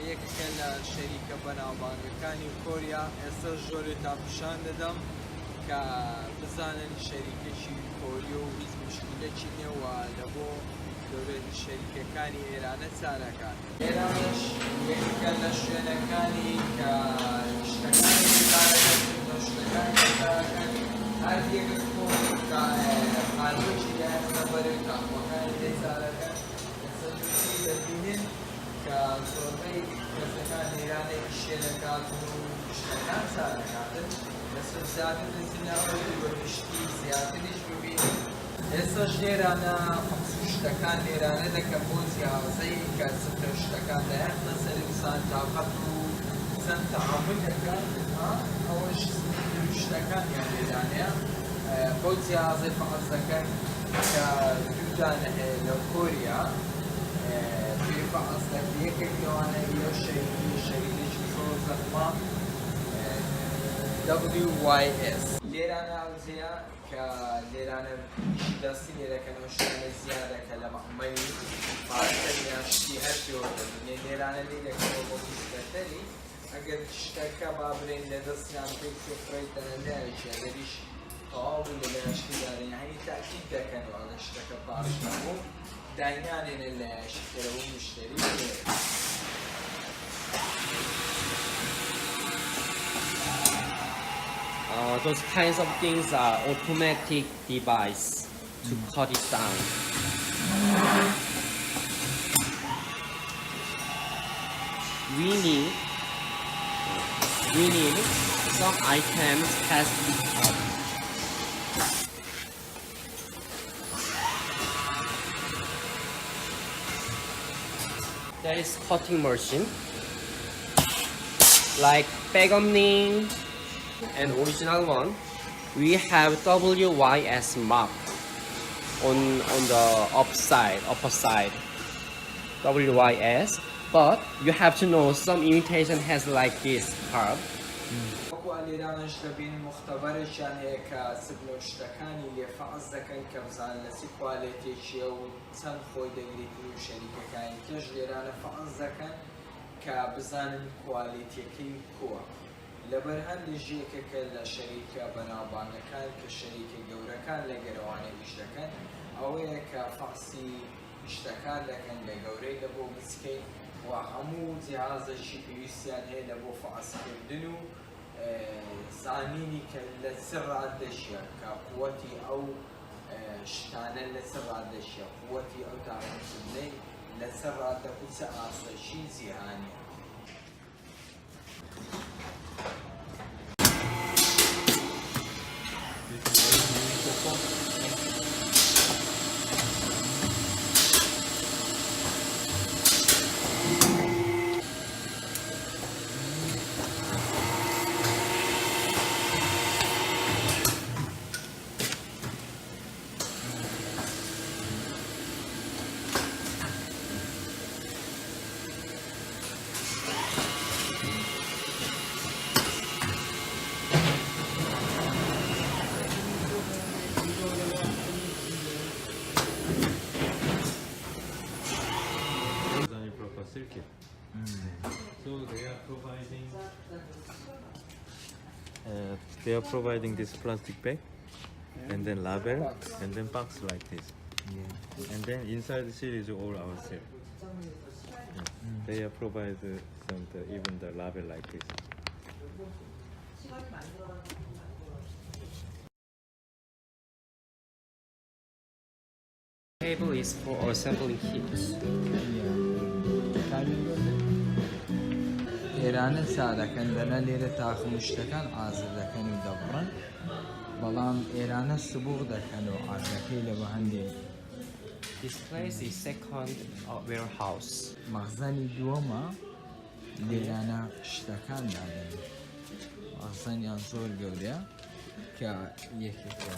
یەکێکە لە شەریکە بەناوبانگەکانی کۆریا ئێستا زۆری تا پیشان دەدەم کە بزانن شەریکەشی کۆریە و هیچ مشکلەکی نییە و لە بۆ گەورەی شەریکەکانی ئێرانە چارەکان. ئێرانش یەکێکە لە شوێنەکانی کە شتەکانی شتەکانی هەر یەکێک خانوویەکی لایەنە بەرەوی تاقوەکانی لێ چارەکان دەبینن کە زۆربەی کەسەکان ئێرانێکی شێنەکاتن و شتەکان چارەکاتن لەسەر زیاتر دەزینەوەی وەرگشتی زیاتریش ببینن. ئێستاش لێرانە شتەکان لێرانە دەکەم بۆ جیاوازەی کە چەندە شتەکان دایەخنە سەر ئینسان تاقەت و چەند تەعامل دەکەن ئەوەش شتەکانیان لێرانەیە بۆ جیاوازەی فەقەت دەکەن کە دوودانە هەیە لە کۆریا توی فەقەت دەکەن یەکێک لەوانە ئێوە شەریکێکی زۆر زەخما WYS لێرانە ئەوجەیە کە لێرانە دەستی لێرەکەنەوە شتانە زیادەکە لە مەحمەلی پارتەریان شتی هەر پێوە دەبینێ لێرانە لێ دەکەنەوە بۆ پیسکەتەری ئەگەر شتەکە با برێن لە دەستیان پێی فڕیتەنە لایەکیە دەریش تەواو بوو لە لایەشتیدارە یعنی تاکید دەکەنەوە ئەگەر شتەکە پاش نەبوو داینانێنە لایەشتەرەوە مشتری those kinds of things are automatic device to cut it down. We need some items has to be cut. There is cutting machine like Begomning and original one. We have WYS mark on the upper side WYS, but you have to know some imitation has like this curve. ئێرانش دەبین مختبەرێکیان هەیە کە سبلە شتەکانی لێ فەقەت دەکەن کە بزانن لە چ کوالێتێکیە و چەند خۆی دەگریت و شەریکەکانی کەش لێرانە فەقەت دەکەن کە بزانن کوالیتیەکەی کووە. لەبەر هەندێک یەکێکە لە شەریکە بەناوبانگەکان کە شەریکە گەورەکان لە گەرەوانەویش دەکەن ئەوەیە کە فەقسی شتەکان دەکەن بە گەورەی لە بۆ بچکەین و هەموو جیهازێکی پێویستیان هەیە لە بۆ فەقسکردن و زانینی کە لە چ ڕادەشیە کە قووەتی ئەو شتانە لە چ ڕادەشیە قووەتی ئەو تاقیکردنەی لە چ ڕادە و چ ئاسایشی جیهانیە. Circuit. So they are providing this plastic bag and then label and then box like this. And then inside the seal is all our seal. They are provide even the label like this. Table is for assembling kits. ئێرانە چارەکەن لەنە لێرە تاخم شتەکان ئازر دەکەن و دەبڕن بەڵام ئێرانە سبوغ دەکەن و ئازەکەی لە بە هەندێک. This place is second warehouse. مەخزەنی دووەمە لێرانە شتەکان دادەن. مەخزەنیان زۆر گەورەیە کە یەکێکە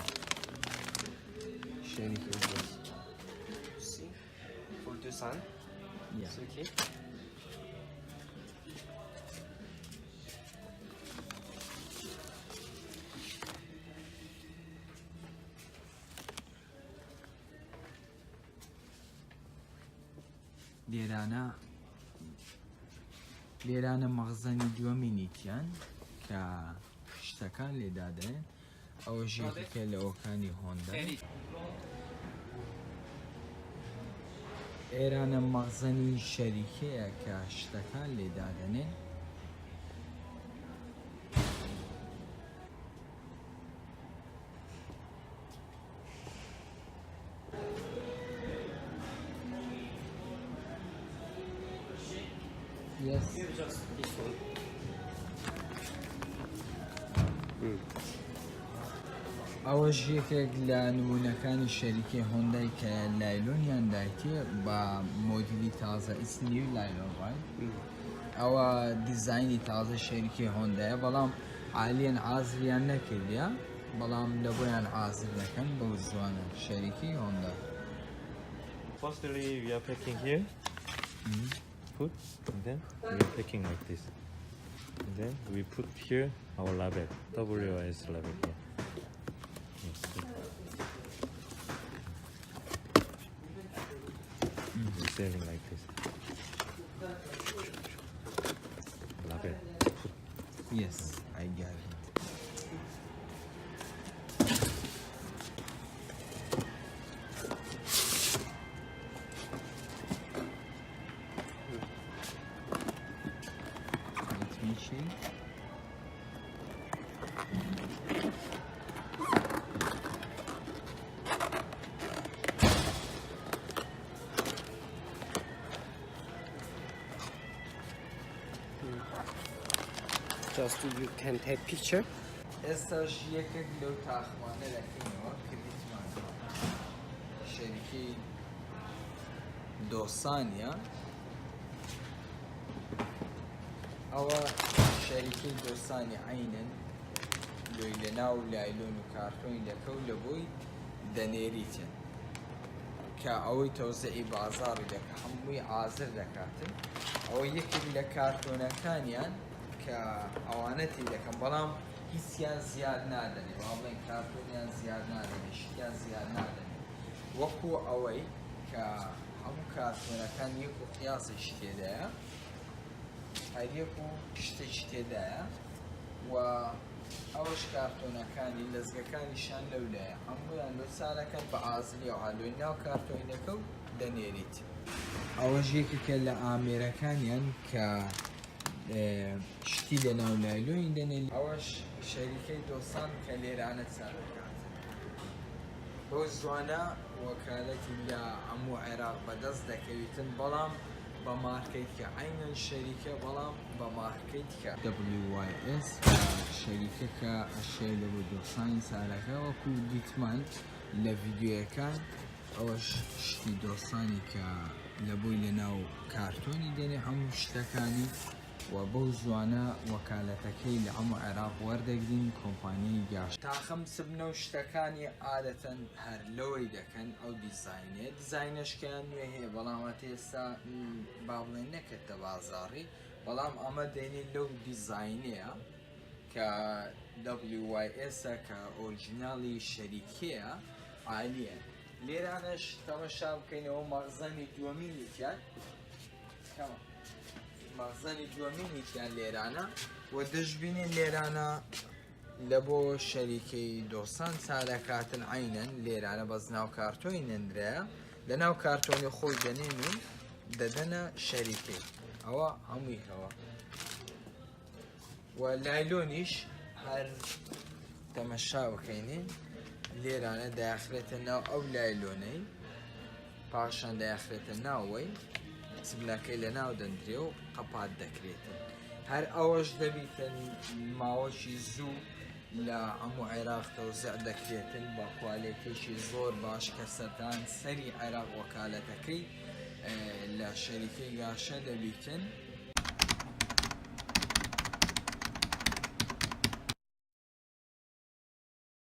شەریکە زۆر. For the sun. Yeah. Okay. لێرانە لێرانە مەخزەنی دووەمینیتیان کە شتەکان لێدادەن ئەوە ژێکێکە لە ئەوکانی هۆندا ئێرانە مەخزەنی شەریکەیە کە شتەکان لێدادەنێن Yes. Just this one. ئەوەش یەکێک لە نمونەکانی شەریکەی هۆندای کە لایلۆنیان دایتێ بە مۆدیلی تازە ئیسنی و لایلۆڤای ئەوە دیزایانی تازە شەریکەی هۆندایە بەڵام عالیان ئازریان نەکردیە بەڵام لە بۆیان ئازر دەکەن بەو زوانە شەریکەی هۆندا. Firstly, we are packing here. Put and then we are packing like this. And then we put here our label, WYS label here. Yes. We're selling like this. Label. Yes, I got it. Just you can take picture. ئێستاش یەکێک لەو تاخمانە دەکەینەوە کردیتمان شەریکی دۆسانیە ئەوە شەریکی دۆسانی عینن لۆی لە ناو لایلۆن و کارتۆنی دەکەوت لە بۆی دەنێریتن کە ئەوەی تەوزەعی بازاڕی دەکە هەمووی ئازر دەکاتن ئەوە یەکێک لە کارتۆنەکانیان کە ئەوانەتی دەکەم بەڵام هیچیان زیاد نادەنێ واڵێن کارتۆنیان زیاد نادەنێ شتیان زیاد نادەنێ وەکو ئەوەی کە هەموو کارتۆنەکان یەک و قیاسێکی تێدایە هەر یەک و شتێکی تێدایە و ئەوەش کارتۆنەکانی لەزگەکانیشان لەولایە هەموویان لۆ سارەکەن بە ئازلی و هەلوی ناو کارتۆینەکە و دەنێریت ئەوەش یەکێکە لە ئامێرەکانیان کە شتی لە ناو لایلۆی دەنێ ئەوەش شەریکەی دۆسان کە لێرانە چارەکات بۆ زوانە وەکالەتی لە هەموو عێراق بەدەست دەکەویتن بەڵام بە مارکەی کە عینەن شەریکە بەڵام بە مارکەی کە WYS شەریکە کە ئەشێ لە بۆ دۆسانی سارەکە وەکو دیتمان لە ڤیدیۆیەکان ئەوەش شتی دۆسانی کە لە بۆی لە ناو کارتۆنی دێنێ هەموو شتەکانی و بەو زوانە وەکالەتەکەی لە هەموو عێراق وەردەگرین کۆمپانیای گاش تاخم سبنە و شتەکانی عادەتەن هەر لەوەی دەکەن ئەو دیزاینێ دیزاینەشکیان نوێ هەیە بەڵامەت ئێستا با بڵێن نەکردە بازاڕی بەڵام ئەمە دێنێت لەو دیزاینەیە کە WYS-ە کە ئۆریجیناڵی شەریکەیە عالیە لێرانەش تەماشا بکەینەوە مەخزەنی دووەمینیتیان مەخزەنی دووەمینیتیان لێرانە و دەشبینین لێرانە لە بۆ شەریکەی دۆسان چارەکاتن عینەن لێرانە بەس ناو کارتۆی نەندرەیە لە ناو کارتۆنی خۆی دەنێن و دەدەنە شەریکەی ئەوە هەموویەوە و لایلۆنیش هەر تەمەشا بکەینین لێرانە داخرێتە ناو ئەو لایلۆنەی پاشان داخرێتە ناوەی سبلەکەی لە ناو دەندرێ و قەپات دەکرێتن هەر ئەوەش دەبیتن ماوەشی زوو لە هەموو عێراق تەوزیع دەکرێتن بە کوالێتێکی زۆر باش کە سەردان سەری عێراق وەکالەتەکەی لە شەریکەی گاشە دەبیتن